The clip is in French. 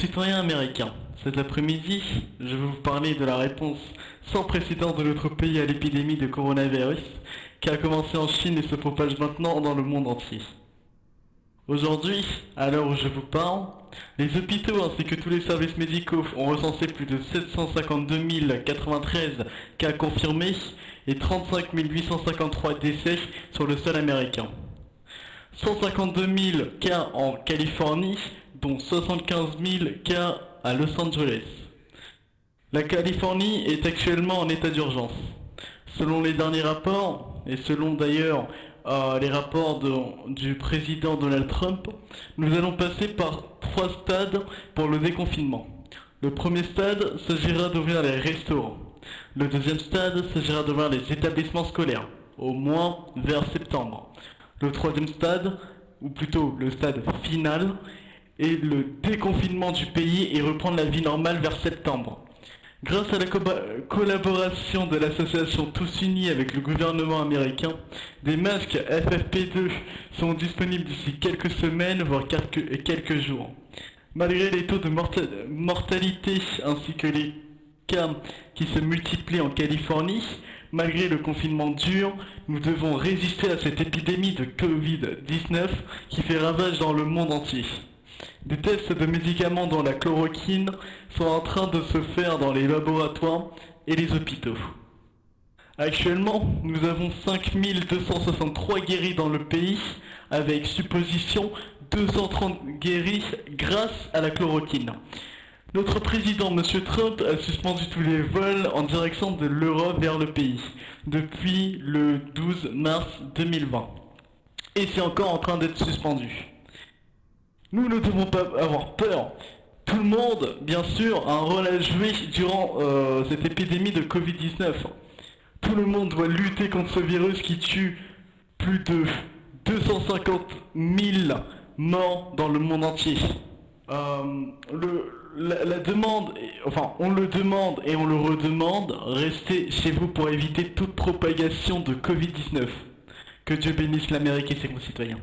concitoyens américains, cet après-midi, je vais vous parler de la réponse sans précédent de notre pays à l'épidémie de coronavirus, qui a commencé en Chine et se propage maintenant dans le monde entier. Aujourd'hui, à l'heure où je vous parle, les hôpitaux ainsi que tous les services médicaux ont recensé plus de 752 093 cas confirmés et 35 853 décès sur le sol américain. 152 000 cas en Californie, dont 75 000 cas à Los Angeles. La Californie est actuellement en état d'urgence. Selon les derniers rapports, et selon d'ailleurs les rapports du président Donald Trump, nous allons passer par 3 stades pour le déconfinement. Le premier stade s'agira d'ouvrir les restaurants. Le deuxième stade s'agira d'ouvrir les établissements scolaires, au moins vers septembre. Le troisième stade, ou plutôt le stade final, est le déconfinement du pays et reprendre la vie normale vers septembre. Grâce à la collaboration de l'association Tous Unis avec le gouvernement américain, des masques FFP2 sont disponibles d'ici quelques semaines, voire quelques jours. Malgré les taux de mortalité ainsi que les cas qui se multiplient en Californie, malgré le confinement dur, nous devons résister à cette épidémie de Covid-19 qui fait ravage dans le monde entier. Des tests de médicaments dont la chloroquine sont en train de se faire dans les laboratoires et les hôpitaux. Actuellement, nous avons 5 263 guéris dans le pays, avec supposition 230 guéris grâce à la chloroquine. Notre président, M. Trump, a suspendu tous les vols en direction de l'Europe vers le pays, depuis le 12 mars 2020. Et c'est encore en train d'être suspendu. Nous ne devons pas avoir peur. Tout le monde, bien sûr, a un rôle à jouer durant cette épidémie de Covid-19. Tout le monde doit lutter contre ce virus qui tue plus de 250 000 morts dans le monde entier. La demande, enfin on le demande et on le redemande, restez chez vous pour éviter toute propagation de Covid-19. Que Dieu bénisse l'Amérique et ses concitoyens.